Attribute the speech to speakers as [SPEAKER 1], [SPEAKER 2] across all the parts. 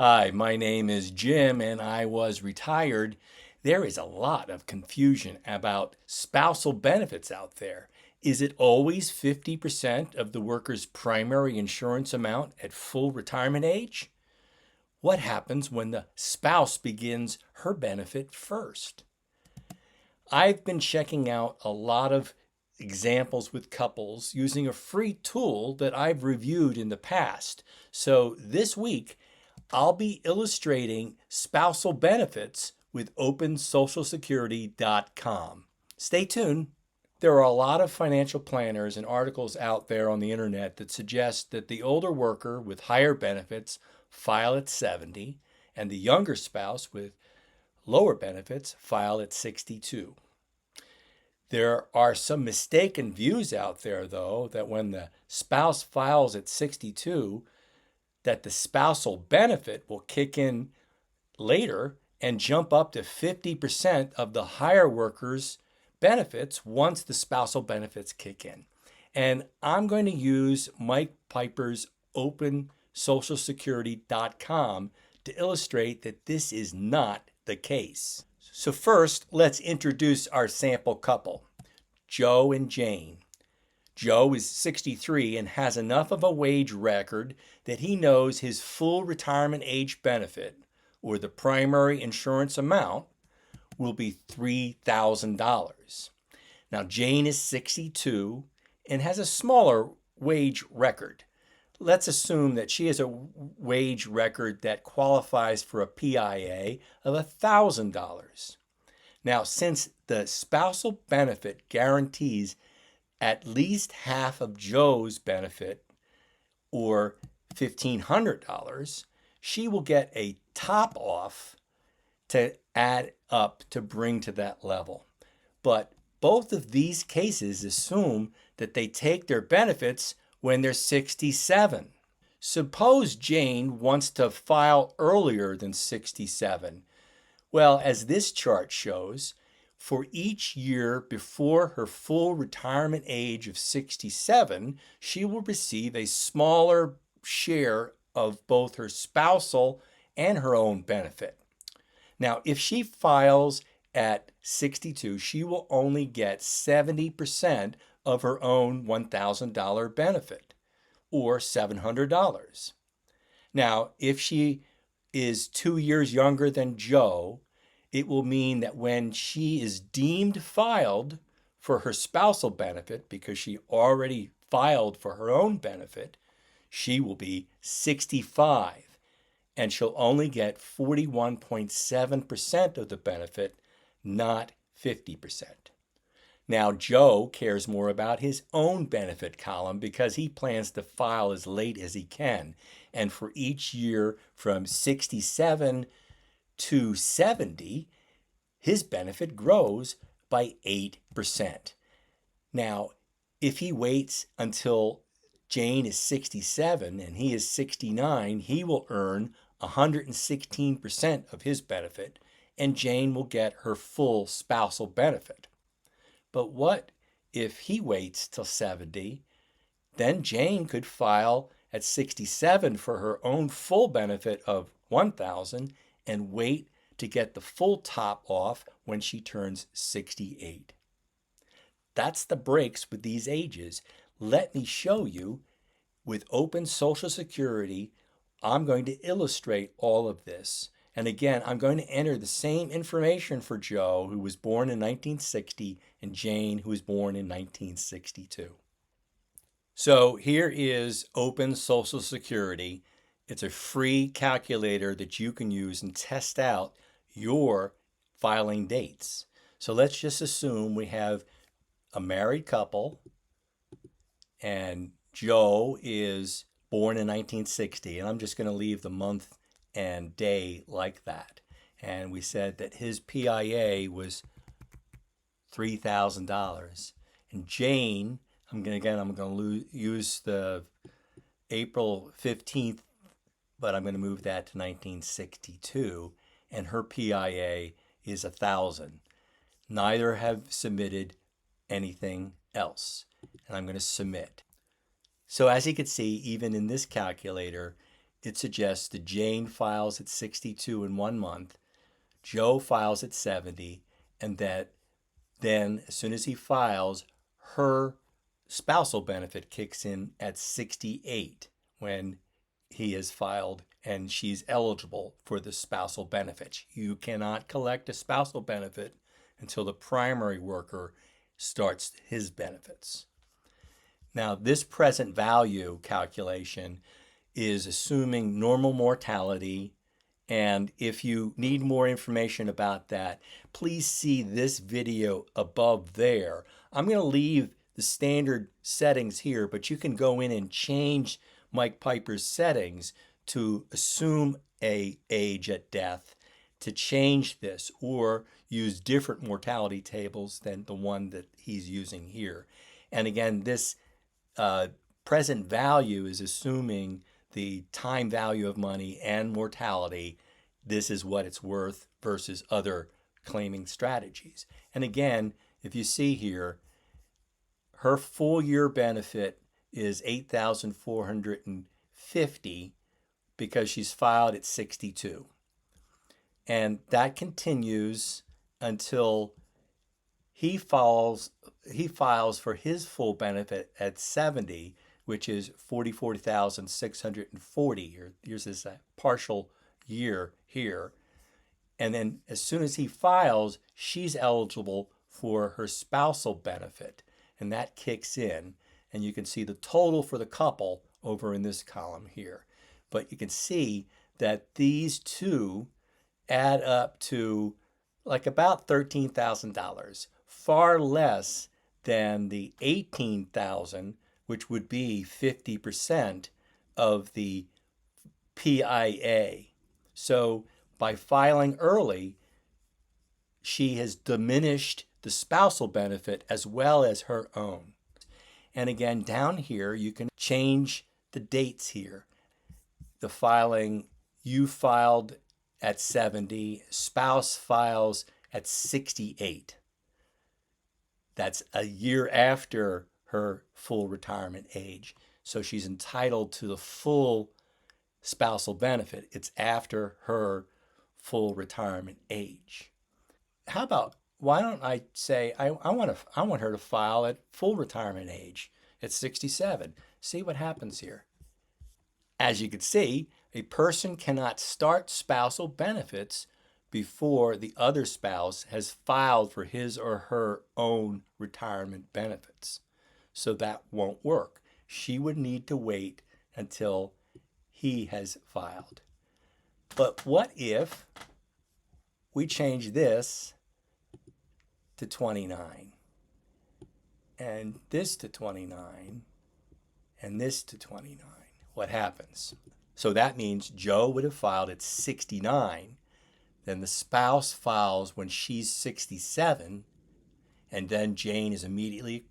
[SPEAKER 1] Hi, my name is Jim and I was retired. There is a lot of confusion about spousal benefits out there. Is it always 50% of the worker's primary insurance amount at full retirement age? What happens when the spouse begins her benefit first? I've been checking out a lot of examples with couples using a free tool that I've reviewed in the past. So this week, I'll be illustrating spousal benefits with OpenSocialSecurity.com. Stay tuned. There are a lot of financial planners and articles out there on the internet that suggest that the older worker with higher benefits file at 70 and the younger spouse with lower benefits file at 62. There are some mistaken views out there, though, that when the spouse files at 62, that the spousal benefit will kick in later and jump up to 50% of the higher worker's benefits once the spousal benefits kick in. And I'm going to use Mike Piper's OpenSocialSecurity.com to illustrate that this is not the case. So first, let's introduce our sample couple, Joe and Jane. Joe is 63 and has enough of a wage record that he knows his full retirement age benefit, or the primary insurance amount, will be $3,000. Now, Jane is 62 and has a smaller wage record. Let's assume that she has a wage record that qualifies for a PIA of $1,000. Now, since the spousal benefit guarantees at least half of Joe's benefit, or $1,500, she will get a top off to add up to bring to that level. But both of these cases assume that they take their benefits when they're 67. Suppose Jane wants to file earlier than 67. Well, as this chart shows, for each year before her full retirement age of 67, she will receive a smaller share of both her spousal and her own benefit. Now, if she files at 62, she will only get 70% of her own $1,000 benefit, or $700. Now, if she is 2 years younger than Joe, it will mean that when she is deemed filed for her spousal benefit, because she already filed for her own benefit, she will be 65 and she'll only get 41.7% of the benefit, not 50%. Now, Joe cares more about his own benefit column because he plans to file as late as he can. And for each year from 67 to 70, his benefit grows by 8%. Now, if he waits until Jane is 67 and he is 69, he will earn 116% of his benefit, and Jane will get her full spousal benefit. But what if he waits till 70? Then Jane could file at 67 for her own full benefit of $1,000 and wait to get the full top off when she turns 68. That's the breaks with these ages. Let me show you with Open Social Security. I'm going to illustrate all of this. And again, I'm going to enter the same information for Joe, who was born in 1960, and Jane, who was born in 1962. So here is Open Social Security. It's a free calculator that you can use and test out your filing dates. So let's just assume we have a married couple, and Joe is born in 1960, and I'm just going to leave the month and day like that. And we said that his PIA was $3,000. And Jane, I'm going to use the April 15th, but I'm going to move that to 1962, and her PIA is 1,000. Neither have submitted anything else, and I'm going to submit. So as you can see, even in this calculator, it suggests that Jane files at 62 in 1 month, Joe files at 70, and that then as soon as he files, her spousal benefit kicks in at 68 when he has filed and she's eligible for the spousal benefit. You cannot collect a spousal benefit until the primary worker starts his benefits. Now, this present value calculation is assuming normal mortality. And if you need more information about that, please see this video above there. I'm going to leave the standard settings here, but you can go in and change Mike Piper's settings to assume an age at death to change this, or use different mortality tables than the one that he's using here. And again, this present value is assuming the time value of money and mortality. This is what it's worth versus other claiming strategies. And again, if you see here, her full year benefit is $8,450 because she's filed at 62. And that continues until he files for his full benefit at 70, which is $44,640. Here's this partial year here. And then as soon as he files, she's eligible for her spousal benefit, and that kicks in. And you can see the total for the couple over in this column here. But you can see that these two add up to like about $13,000, far less than the $18,000, which would be 50% of the PIA. So by filing early, she has diminished the spousal benefit as well as her own. And again, down here, you can change the dates here. The filing, you filed at 70, spouse files at 68. That's a year after her full retirement age. So she's entitled to the full spousal benefit. It's after her full retirement age. How about, why don't I say I want her to file at full retirement age at 67. See what happens here. As you can see, a person cannot start spousal benefits before the other spouse has filed for his or her own retirement benefits. So that won't work. She would need to wait until he has filed. But what if we change this to 29, and this to 29, and this to 29? What happens? So that means Joe would have filed at 69, then the spouse files when she's 67, and then Jane is immediately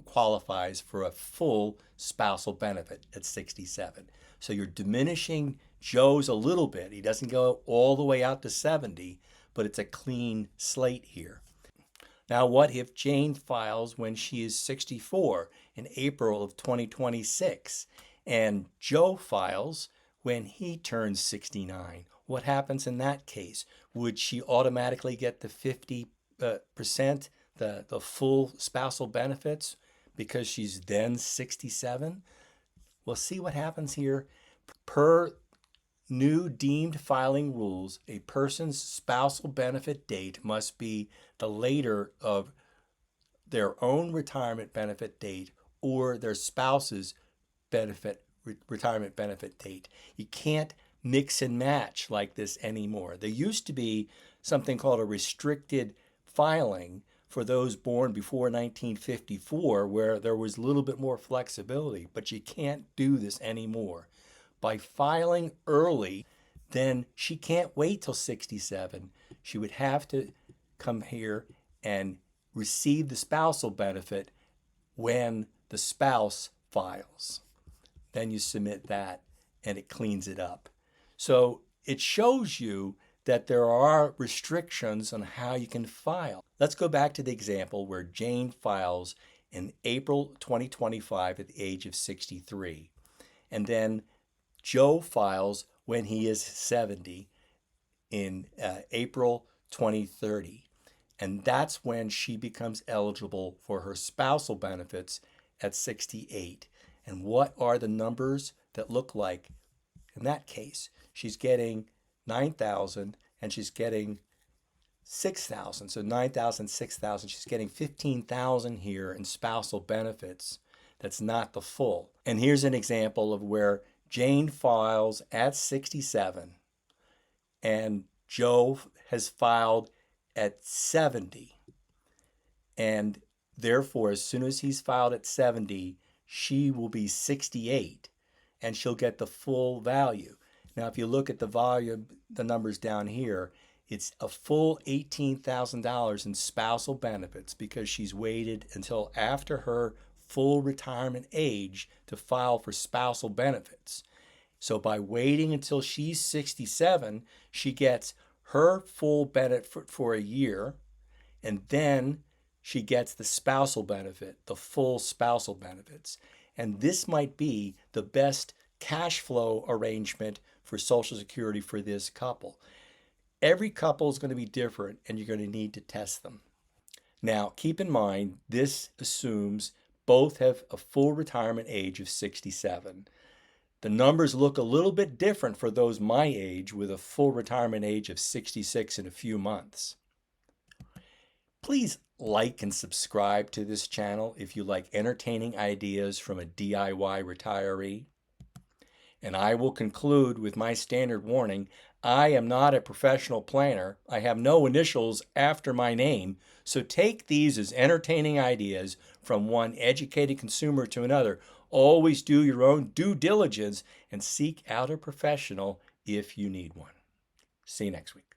[SPEAKER 1] qualifies for a full spousal benefit at 67. So you're diminishing Joe's a little bit. He doesn't go all the way out to 70, but it's a clean slate here. Now, what if Jane files when she is 64 in April of 2026, and Joe files when he turns 69? What happens in that case? Would she automatically get the 50%, the full spousal benefits because she's then 67? We'll see what happens here. Per new deemed filing rules, a person's spousal benefit date must be the later of their own retirement benefit date or their spouse's retirement benefit date. You can't mix and match like this anymore. There used to be something called a restricted filing for those born before 1954, where there was a little bit more flexibility, but you can't do this anymore. By filing early, then she can't wait till 67. She would have to come here and receive the spousal benefit when the spouse files. Then you submit that and it cleans it up. So it shows you that there are restrictions on how you can file. Let's go back to the example where Jane files in April 2025 at the age of 63. And then Joe files when he is 70 in April 2030. And that's when she becomes eligible for her spousal benefits at 68. And what are the numbers that look like in that case? She's getting 9,000 and she's getting 6,000. So 9,000, 6,000. She's getting 15,000 here in spousal benefits. That's not the full. And here's an example of where Jane files at 67 and Joe has filed at 70. And therefore, as soon as he's filed at 70, she will be 68 and she'll get the full value. Now, if you look at the volume, the numbers down here, it's a full $18,000 in spousal benefits because she's waited until after her full retirement age to file for spousal benefits. So by waiting until she's 67, she gets her full benefit for a year, and then she gets the spousal benefit, the full spousal benefits. And this might be the best cash flow arrangement for Social Security for this couple. Every couple is going to be different, and you're going to need to test them. Now, keep in mind, this assumes both have a full retirement age of 67. The numbers look a little bit different for those my age with a full retirement age of 66 in a few months. Please like and subscribe to this channel if you like entertaining ideas from a DIY retiree. And I will conclude with my standard warning. I am not a professional planner. I have no initials after my name. So take these as entertaining ideas from one educated consumer to another. Always do your own due diligence and seek out a professional if you need one. See you next week.